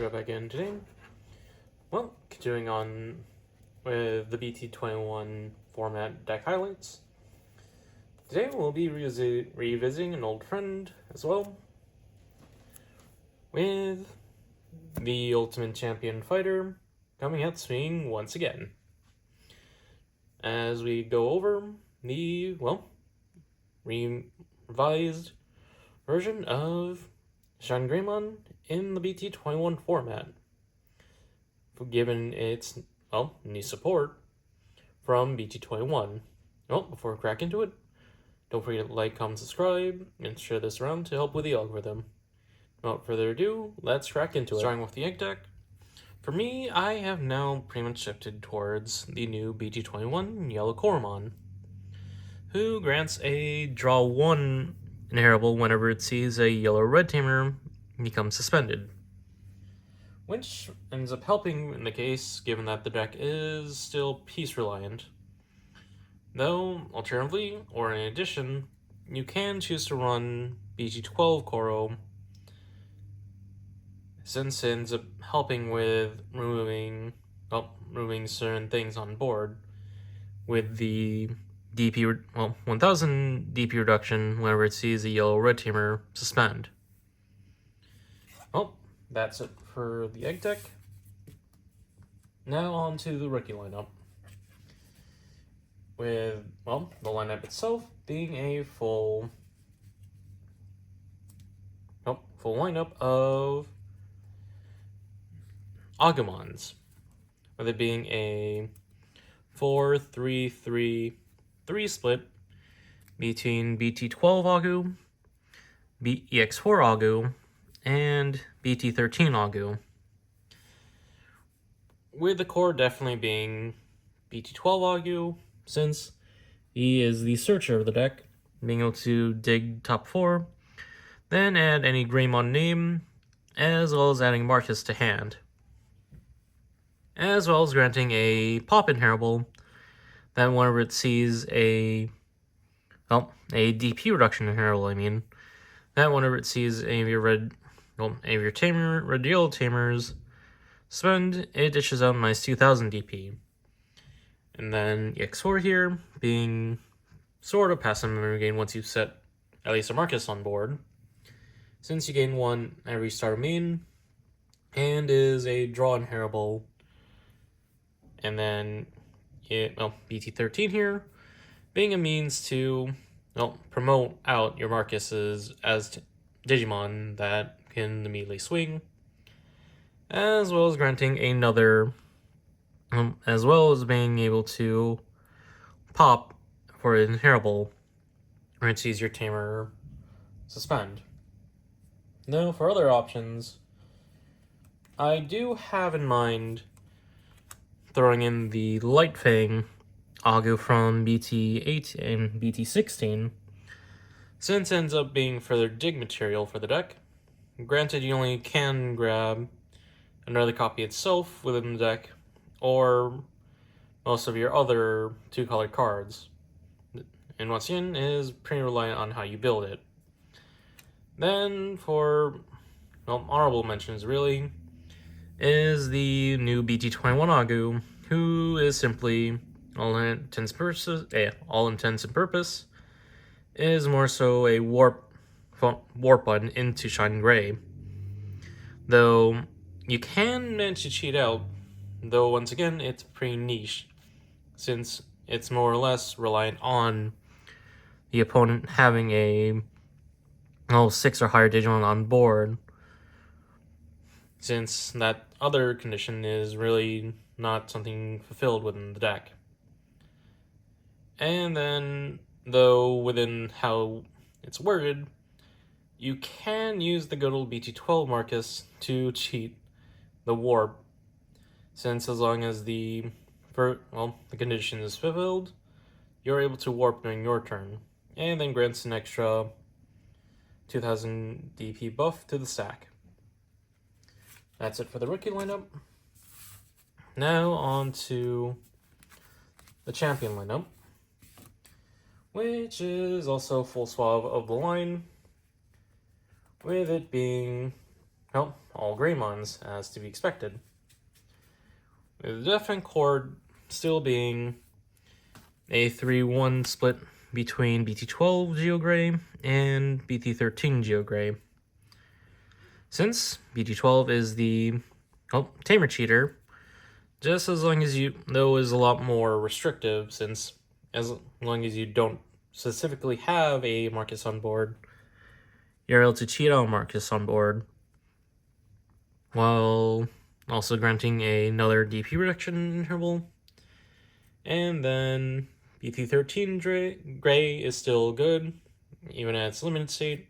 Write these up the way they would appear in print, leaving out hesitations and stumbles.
go back in today. Well, continuing on with the BT21 format deck highlights. Today we'll be revisiting an old friend as well, with the Ultimate Champion Fighter coming out swinging once again. As we go over the, revised version of Shinegreymon in the BT21 format, given its, new support from BT21. Before we crack into it, don't forget to like, comment, subscribe, and share this around to help with the algorithm. Without further ado, let's crack into it. Starting with the egg deck. For me, I have now pretty much shifted towards the new BT21 Yellow Coromon, who grants a draw 1 inheritable whenever it sees a yellow-red tamer become suspended, which ends up helping in the case given that the deck is still piece reliant. Though, alternatively, or in addition, you can choose to run BT12 Koro, since it ends up helping with removing certain things on board with the DP, 1000 DP reduction whenever it sees a yellow-red tamer suspend. Well, that's it for the egg deck. Now on to the rookie lineup. With, the lineup itself being a full lineup of Agumons, with it being a 4-3-3-3 split between BT12 Agu, EX4 Agu, and BT13 Agu, with the core definitely being BT12 Agu, since he is the searcher of the deck, being able to dig top 4, then add any Greymon name, as well as adding Marcus to hand, as well as granting a pop inheritable that whenever it sees a DP reduction inheritable, that whenever it sees any of your red yellow tamers spend, it dishes out nice 2000 DP. And then EX4 here being sort of passive memory gain once you set at least a Marcus on board, since you gain 1 every start of main, and is a draw inheritable. And then BT13 here being a means to promote out your Marcuses as Digimon that can immediately swing, as well as granting another, as well as being able to pop for an inheritable when it sees your tamer suspend. Now, for other options, I do have in mind throwing in the Light Fang Agu from BT8 and BT16, since it ends up being further dig material for the deck. Granted, you only can grab another copy itself within the deck, or most of your other 2-colored cards, and once again is pretty reliant on how you build it. Then for honorable mentions really is the new BT21 Agu, who is simply, all intents and purpose, is more so a warp button into Shining Gray. Though you can manage to cheat out, though once again it's pretty niche, since it's more or less reliant on the opponent having a 6 or higher Digimon on board, since that other condition is really not something fulfilled within the deck. And then, though within how it's worded, you can use the good old BT12 Marcus to cheat the warp, since as long as the condition is fulfilled, you're able to warp during your turn, and then grants an extra 2000 DP buff to the stack. That's it for the rookie lineup. Now on to the champion lineup, which is also full swath of the line, with it being well, all Greymons, as to be expected. With the definite core still being a 3-1 split between BT12 Geogray and BT13 Geogray. Since BT12 is the tamer cheater, just as long as you, though, is a lot more restrictive, since as long as you don't specifically have a Marcus on board, you're able to cheat out Marcus on board, while also granting another DP reduction interval. And then BT13 Gray is still good, even at its limited state,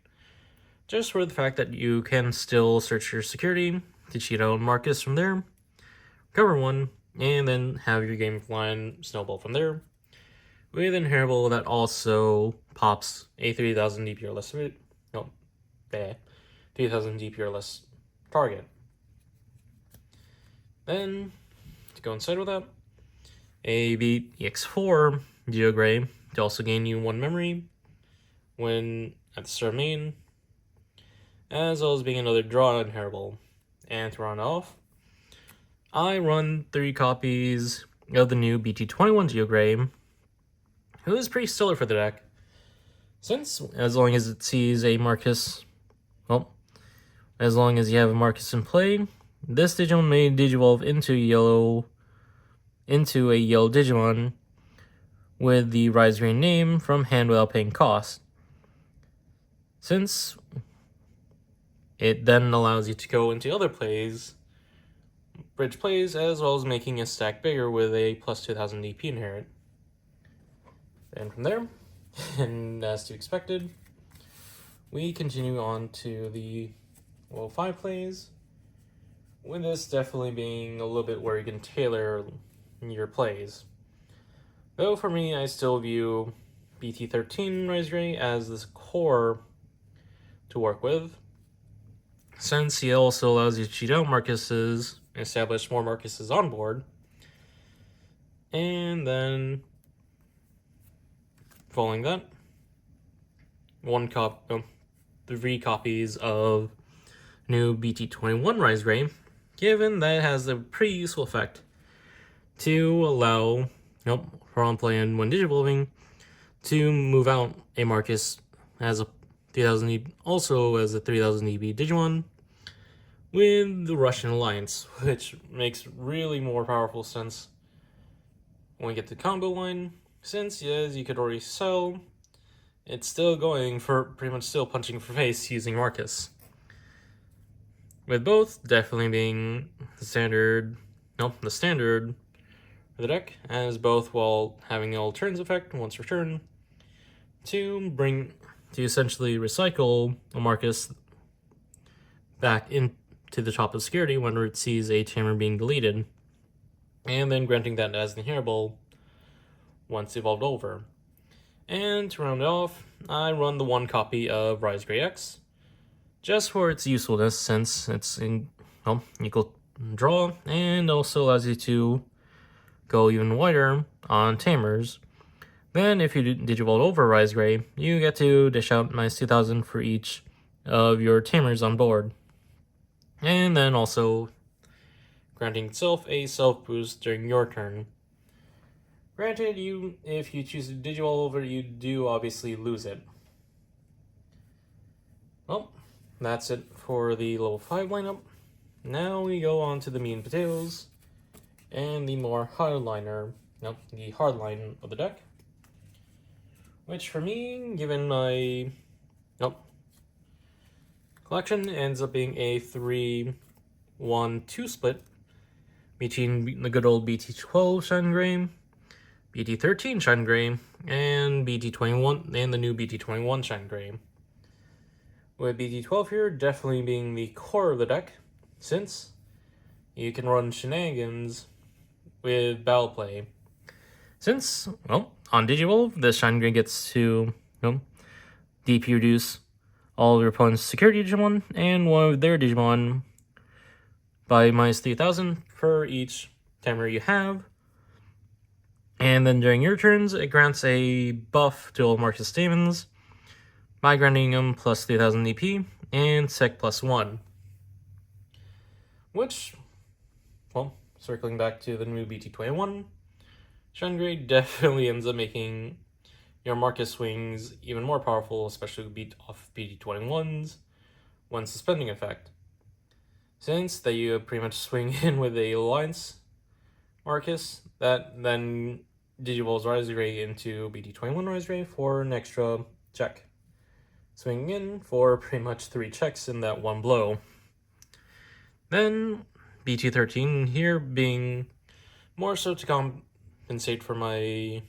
just for the fact that you can still search your security to cheat out Marcus from there, recover one, and then have your game line snowball from there, with an inheritable that also pops a 3000 DP or less 3000 DP or less target. Then, to go inside with that, a BX4 Geogray to also gain you 1 memory when at the start of main, as well as being another draw inheritable. And to round off, I run 3 copies of the new BT21 Geogray, who is pretty stellar for the deck, since as long as it sees a Marcus, as long as you have a Marcus in play, this Digimon may Digivolve into a yellow Digimon with the Rise Green name from hand without paying cost. Since it then allows you to go into other plays, bridge plays, as well as making a stack bigger with a plus 2000 DP inherit. And from there, and as to expected, we continue on to the level 5 plays, with this definitely being a little bit where you can tailor your plays. Though for me, I still view BT13 Rise Ray as this core to work with, since he also allows you to cheat out Marcuses, establish more Marcuses on board, and then following that, 3 copies of new BT21 Rise Ray, given that it has a pretty useful effect to allow for on play and when digivolving to move out a Marcus as a 3000 EB, also as a 3000 EB Digimon with the Russian Alliance, which makes really more powerful sense when we get to combo line, since as you could already sell, it's still going for pretty much still punching for face using Marcus. With both definitely being the standard for the deck, as both while having the all turns effect once returned, to essentially recycle a Marcus back into the top of security whenever it sees a tamer being deleted, and then granting that as an inheritable once evolved over. And to round it off, I run the 1 copy of Rise Grey X, just for its usefulness, since it's in equal draw, and also allows you to go even wider on tamers. Then if you Digivolve over Rise Grey, you get to dish out minus 2000 for each of your tamers on board. And then also granting itself a self boost during your turn. Granted, if you choose to Digivolve over, you do obviously lose it. Well, that's it for the level 5 lineup. Now we go on to the meat and potatoes and the more the hardline of the deck. Which for me, given my collection, ends up being a 3-1-2 split between the good old BT12 Shinegreymon, BT13 Shinegreymon, and BT21 and the new BT21 Shinegreymon. With BT12 here definitely being the core of the deck, since you can run shenanigans with battle play. Since, on Digivolve, the Shinegreymon gets to, DP reduce all of your opponent's security Digimon and one of their Digimon by minus 3000 for each tamer you have. And then during your turns, it grants a buff to all Marcus Damons by granting them plus 3000 EP and Sec plus 1. which, well, circling back to the new BT21, Shinegreymon definitely ends up making your Marcus swings even more powerful, especially beat off BT21s when suspending effect. Since that you pretty much swing in with a Alliance Marcus, that then Digivolves Rise Ray into BT21 Rise Ray for an extra check. Swinging in for pretty much 3 checks in that one blow. Then BT13 here being more so to compensate for my,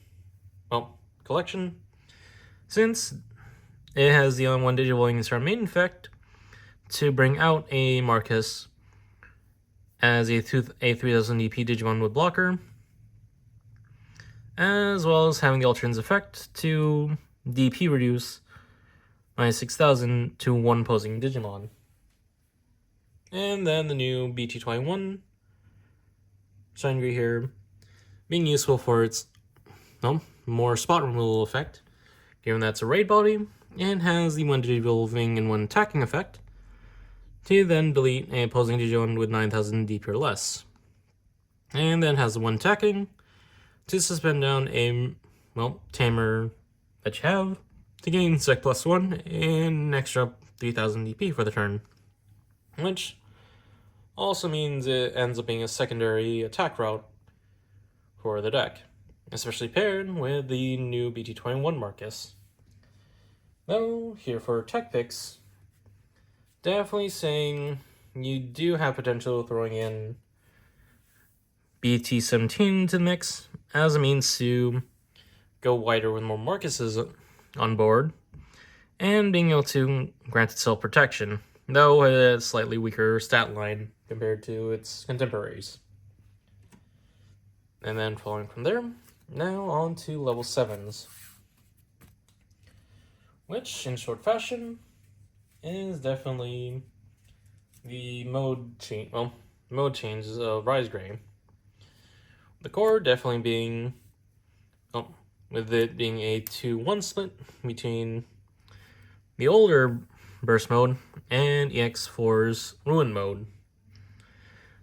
well, collection, since it has the on-1 Digivolving Star main effect to bring out a Marcus as a 3000 DP Digimon with blocker, as well as having the alternate effect to DP reduce minus 6000 to 1 opposing Digimon. And then the new BT21 Shinegreymon here being useful for its more spot removal effect, given that it's a raid body and has the 1 Digivolving and 1 attacking effect to then delete an opposing Digimon with 9000 DP or less. And then has the 1 attacking to suspend down a, tamer that you have to gain Sec +1 and an extra 3000 DP for the turn. Which also means it ends up being a secondary attack route for the deck, especially paired with the new BT21 Marcus. Though, here for tech picks, definitely saying you do have potential throwing in BT17 to the mix as a means to go wider with more Marcuses on board, and being able to grant itself protection, though a slightly weaker stat line compared to its contemporaries. And then following from there, now on to level 7s, which in short fashion is definitely the mode changes of Rise Gray. The core definitely being, with it being a 2-1 split between the older Burst mode and EX4's Ruin mode.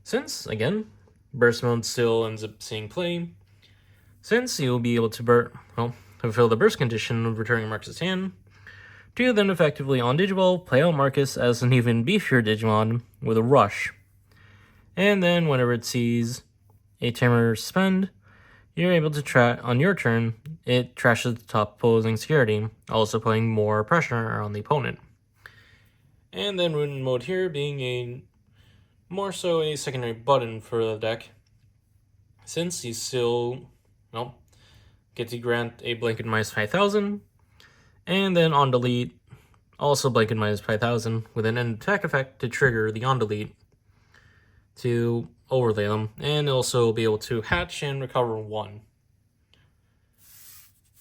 Since, again, Burst mode still ends up seeing play, since you'll be able to fulfill the burst condition of returning Marcus' hand, to then effectively on Digivolve play out Marcus as an even beefier Digimon with a rush. And then whenever it sees a tamer suspend, you're able to on your turn, it trashes the top opposing security, also putting more pressure on the opponent. And then Ruin mode here being more so a secondary button for the deck, since you still, get to grant a blanket minus 5000, and then on delete, also blanket minus 5000 with an end attack effect to trigger the on delete to overlay them, and also be able to hatch and recover 1.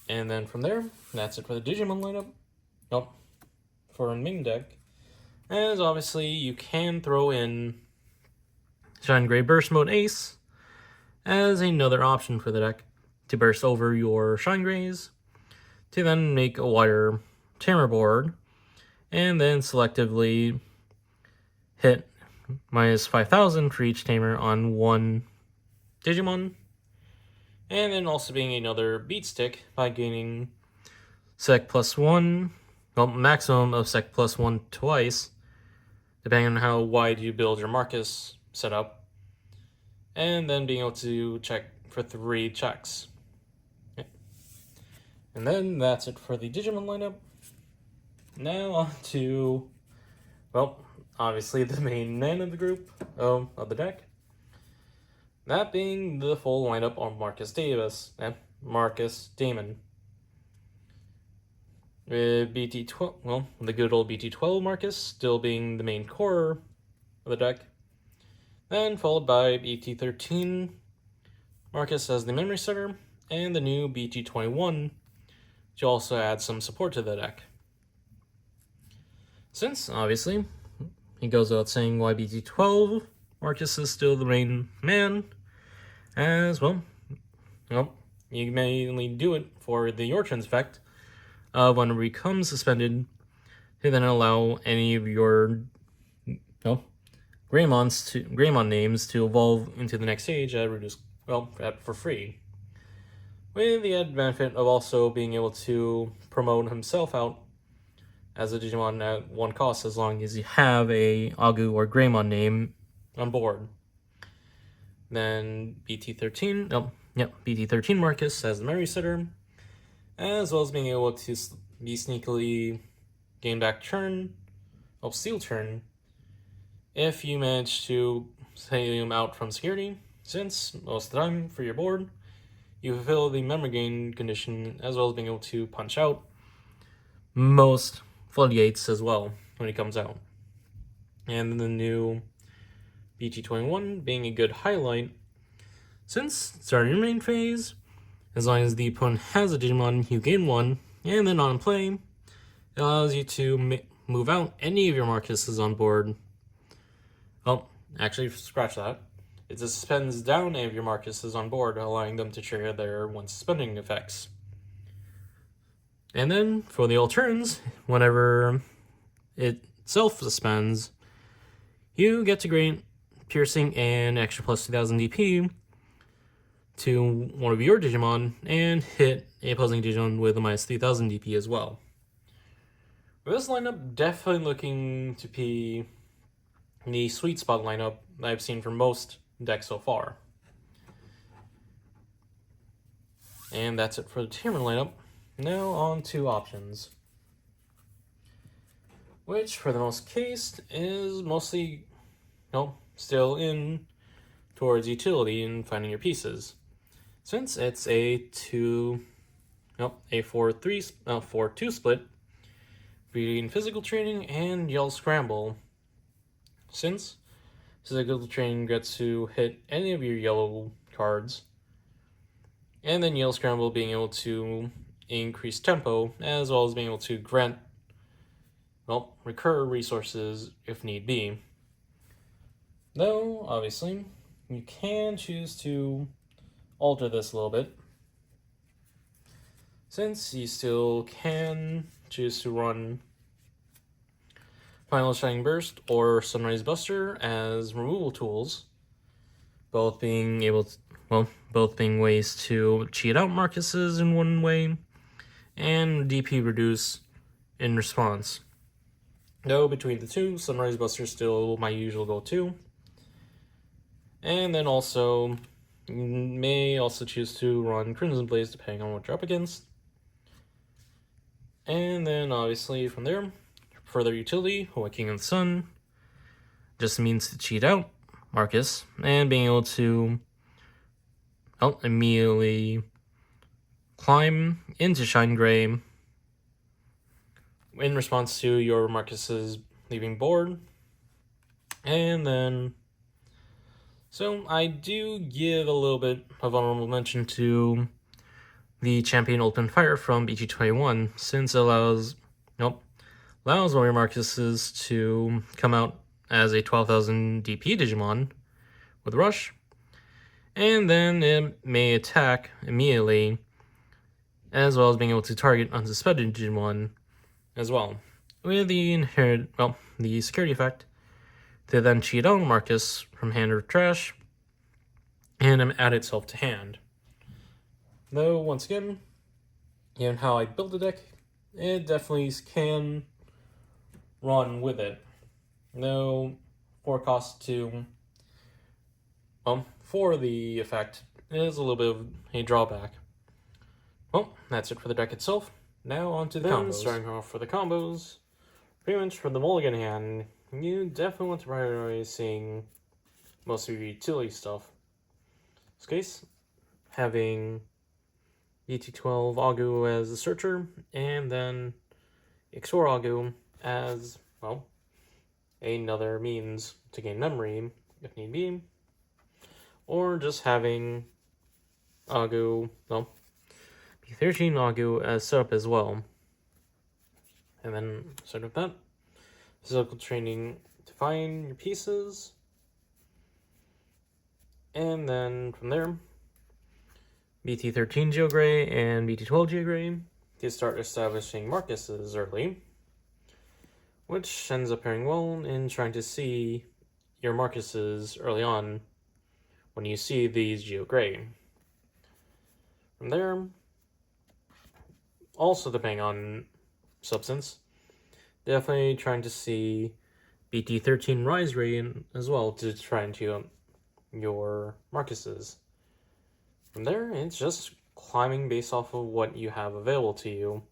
And then from there, that's it for the Digimon lineup. For a main deck, as obviously you can throw in Shinegreymon Burst Mode Ace as another option for the deck to burst over your Shinegreys, to then make a wider tamer board, and then selectively hit minus 5000 for each tamer on 1 Digimon, and then also being another beat stick by gaining Sec +1, maximum of Sec +1 twice, depending on how wide you build your Marcus setup, and then being able to check for 3 checks. Okay. And then that's it for the Digimon lineup. Now on to, obviously the main man of the group, of the deck. That being the full lineup of Marcus Damon. With BT12, the good old BT12 Marcus still being the main core of the deck. Then followed by BT13 Marcus as the memory center, and the new BT21 to also add some support to the deck. Since, obviously, it goes without saying why BT12 Marcus is still the main man, as you mainly do it for the Your Turns effect of when it becomes suspended, to then allow any of your Greymon names to evolve into the next stage at reduced, for free. With the added benefit of also being able to promote himself out as a Digimon at one cost as long as you have a Agu or Greymon name on board. Then BT13 Marcus as the Memory Sitter, as well as being able to be sneakily gain back Steel Turn, if you manage to take him out from security, since most of the time for your board, you fulfill the memory gain condition as well as being able to punch out most floodgates as well when he comes out. And the new BT21 being a good highlight, since starting your main phase, as long as the opponent has a Digimon, you gain 1, and then on play, it allows you to move out any of your Marcuses on board. Oh, actually, scratch that. It suspends down any of your Marcuses on board, allowing them to trigger their one suspending effects. And then, for the alterns, whenever it self-suspends, you get to grant piercing and extra plus 2000 DP to one of your Digimon and hit a opposing Digimon with a minus 3000 DP as well. With this lineup definitely looking to be the sweet spot lineup that I've seen for most decks so far. And that's it for the Digimon lineup. Now on to options, which for the most case is mostly still in towards utility in finding your pieces, since it's a 4-2 split between physical training and yell scramble, since physical training gets to hit any of your yellow cards, and then yell scramble being able to increase tempo as well as being able to grant recur resources if need be. Though obviously you can choose to alter this a little bit, since you still can choose to run Final Shining Burst or Sunrise Buster as removal tools, both being ways to cheat out Marcuses in one way and DP reduce in response. Though between the two, Sunrise Buster is still my usual go-to. And then also, you may also choose to run Crimson Blaze depending on what you're up against. And then obviously from there, further utility, Awakening of the Sun, just means to cheat out Marcus, and being able to immediately climb into Shine Gray in response to your Marcus's leaving board. And then, so I do give a little bit of honorable mention to the Champion Open Fire from BT21, since it allows one of your Marcuses to come out as a 12,000 DP Digimon with Rush, and then it may attack immediately, as well as being able to target unsuspected Digimon as well, with the the security effect to then cheat out Marcus from hand or trash and add itself to hand. Though once again, given how I build the deck, it definitely can run with it. Though for cost to for the effect is a little bit of a drawback. Well, that's it for the deck itself. Now on to the combos. Starting off for the combos, pretty much for the mulligan hand, you definitely want to prioritize seeing most of your utility stuff. In this case, having BT12 Agu as the searcher, and then XOR Agu as, another means to gain memory if need be, or just having Agu, B13 Agu as setup as well. And then, sort of that, physical training to find your pieces, and then from there, BT13 Geogray and BT12 Geogray to start establishing Marcuses early, which ends up pairing well in trying to see your Marcuses early on when you see these Geogray. From there, also depending on substance, definitely trying to see BT13 Rise Ray as well to try and tune up your Marcuses. From there, it's just climbing based off of what you have available to you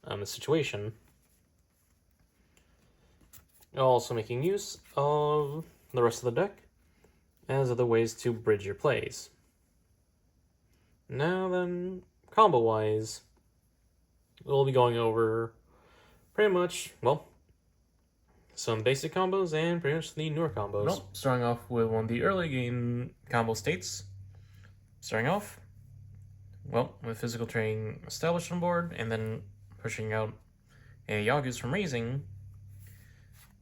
on the situation. Also making use of the rest of the deck as other ways to bridge your plays. Now then, combo-wise, we'll be going over pretty much, well, some basic combos and pretty much the newer combos. Well, starting off with one of the early game combo states. Starting off, well, with physical training established on board, and then pushing out a Yagus from raising,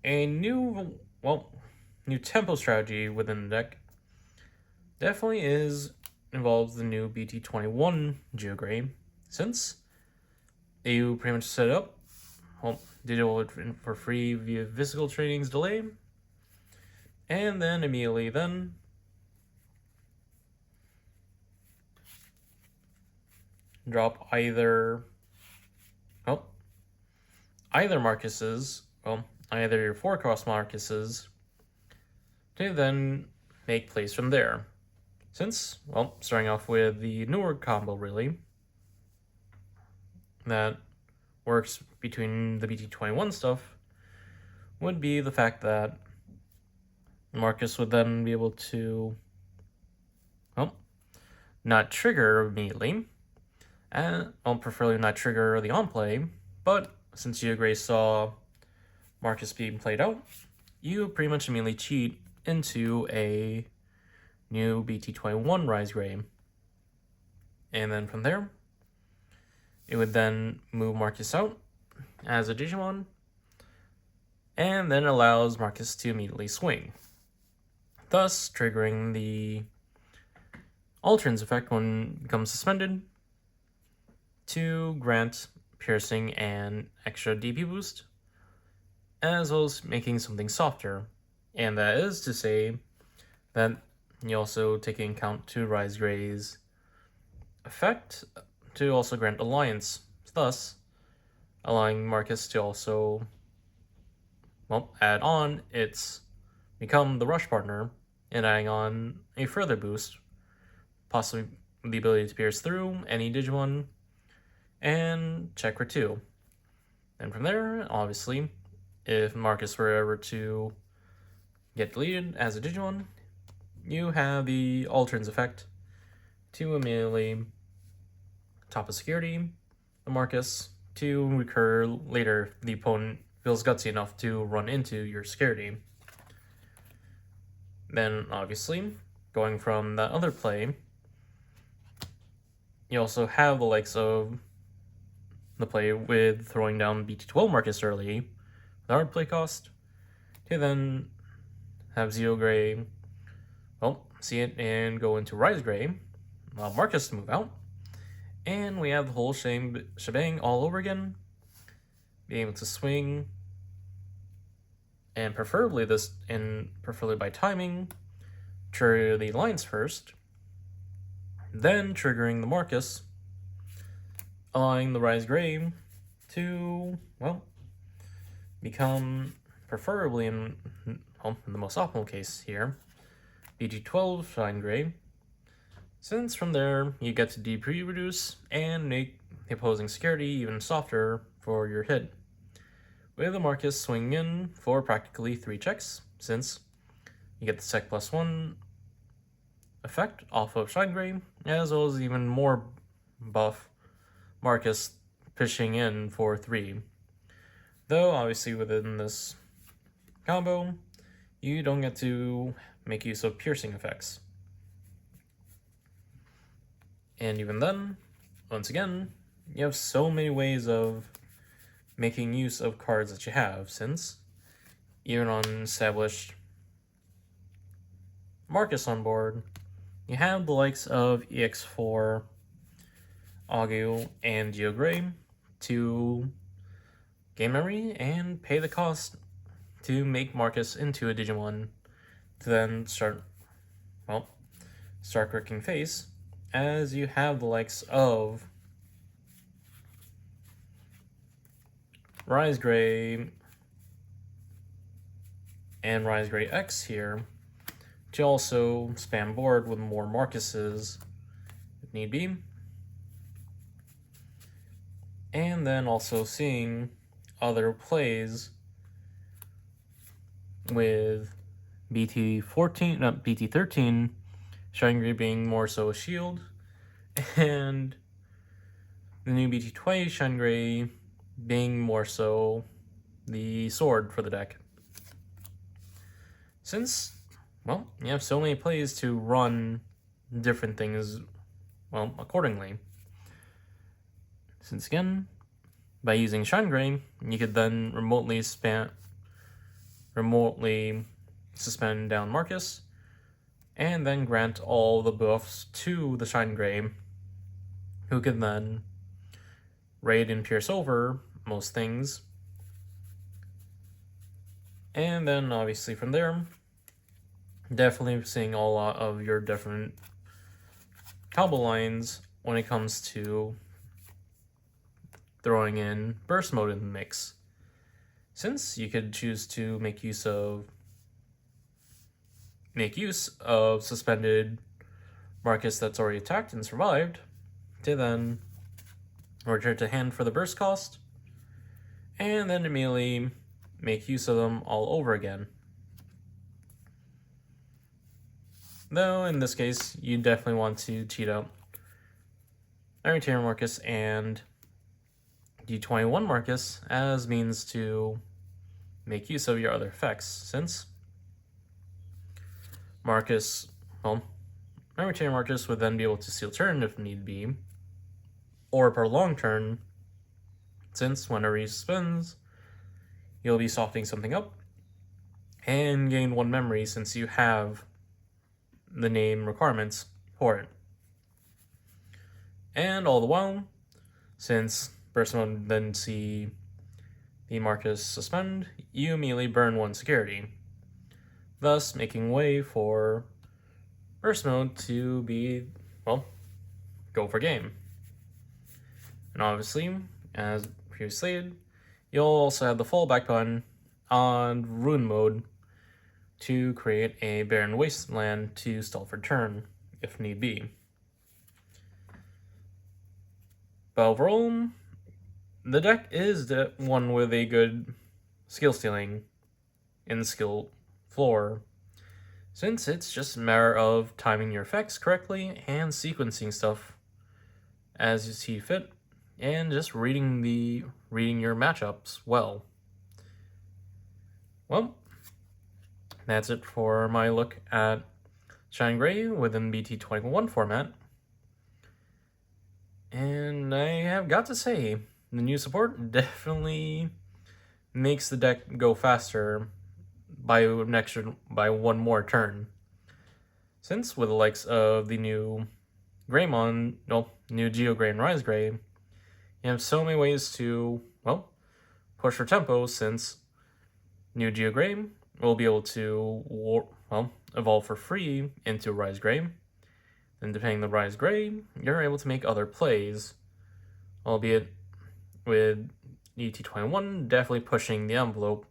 a new tempo strategy within the deck definitely involves the new BT21 Geogray, since you pretty much set it up, did it for free via physical training's delay, and then immediately then drop either Marcuses, either your 4-cost Marcuses, to then make plays from there. Since, starting off with the newer combo really, that works between the BT21 stuff, would be the fact that Marcus would then be able to, not trigger immediately, and preferably not trigger the on-play, but since Geogray saw Marcus being played out, you pretty much immediately cheat into a new BT21 Rise Gray. And then from there, it would then move Marcus out as a Digimon, and then allows Marcus to immediately swing, thus triggering the Alternates effect when it becomes suspended to grant piercing and extra DP boost, as well as making something softer. And that is to say that you also take into account to Rise Gray's effect to also grant Alliance, thus allowing Marcus to also add on become the rush partner and adding on a further boost, possibly the ability to pierce through any Digimon and check for 2. And from there, obviously, if Marcus were ever to get deleted as a Digimon, you have the Alternates effect to immediately top of security the Marcus to recur later if the opponent feels gutsy enough to run into your security. Then, obviously, going from that other play, you also have the likes of the play with throwing down BT12 Marcus early, the hard play cost, to then have Geogray, see it and go into Rise Gray, allow Marcus to move out, and we have the whole shebang all over again, being able to swing, and preferably by timing, trigger the Alliance first, then triggering the Marcus, allowing the Rise Gray to, become, preferably in the most optimal case here, BT12 Shinegreymon, since from there you get to DP reduce and make the opposing security even softer for your hit, with the Marcus swinging in for practically 3 checks, since you get the Sec +1 effect off of Shinegreymon, as well as even more buff Marcus pushing in for 3. Though, obviously, within this combo, you don't get to make use of piercing effects. And even then, once again, you have so many ways of making use of cards that you have, since even on established Marcus on board, you have the likes of EX4, Agu, and Geogray to gain memory and pay the cost to make Marcus into a Digimon to then start correcting face, as you have the likes of Rise Gray and Rise Gray X here, to also spam board with more Marcuses if need be. And then also seeing other plays with BT13 Shinegreymon being more so a shield, and the new BT20 Shinegreymon being more so the sword for the deck. Since, well, you have so many plays to run different things, well, accordingly. Since again, by using Shinegreymon, you could then remotely suspend down Marcus, and then grant all the buffs to the Shinegreymon, who can then raid and pierce over most things. And then obviously from there, definitely seeing a lot of your different combo lines when it comes to throwing in burst mode in the mix. Since you could choose to make use of suspended Marcus that's already attacked and survived, to then return to hand for the burst cost, and then immediately make use of them all over again. Though in this case, you definitely want to cheat out Iron Tamer Marcus and D21 Marcus as means to make use of your other effects, since Marcus, well, Iron Tamer Marcus would then be able to seal turn if need be, or prolong turn, since whenever he spins, you'll be softening something up and gain 1 memory since you have the name requirements for it. And all the while, since burst mode then see the Marcus suspend, you immediately burn 1 security, thus making way for burst mode to be, well, go for game. And obviously, as previously stated, you'll also have the fallback button on Ruin mode to create a barren wasteland to stall for turn, if need be. But overall, the deck is the one with a good skill stealing in the skill floor, since it's just a matter of timing your effects correctly and sequencing stuff as you see fit, and just reading your matchups well. Well, that's it for my look at Shinegreymon within BT21 format. And I have got to say, the new support definitely makes the deck go faster by 1 more turn. Since with the likes of the new Greymon, new Geo-Gray and Rise Gray, you have so many ways to, well, push for tempo, since new Geo-Gray will be able to, evolve for free into Rise Gray. And depending on the Rise Gray, you're able to make other plays, albeit with BT21 definitely pushing the envelope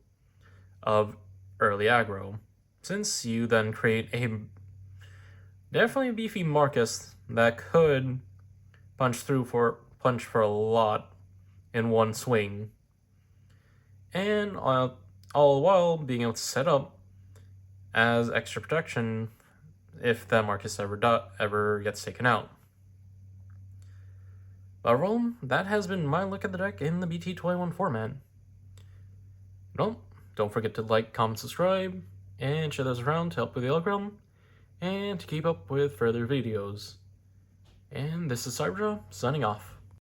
of early aggro, since you then create a definitely beefy Marcus that could punch for a lot in 1 swing, and all the while being able to set up as extra protection if that Marcus ever gets taken out. But overall, that has been my look at the deck in the BT21 format. Well, don't forget to like, comment, subscribe, and share those around to help with the algorithm, and to keep up with further videos. And this is Cybra, signing off.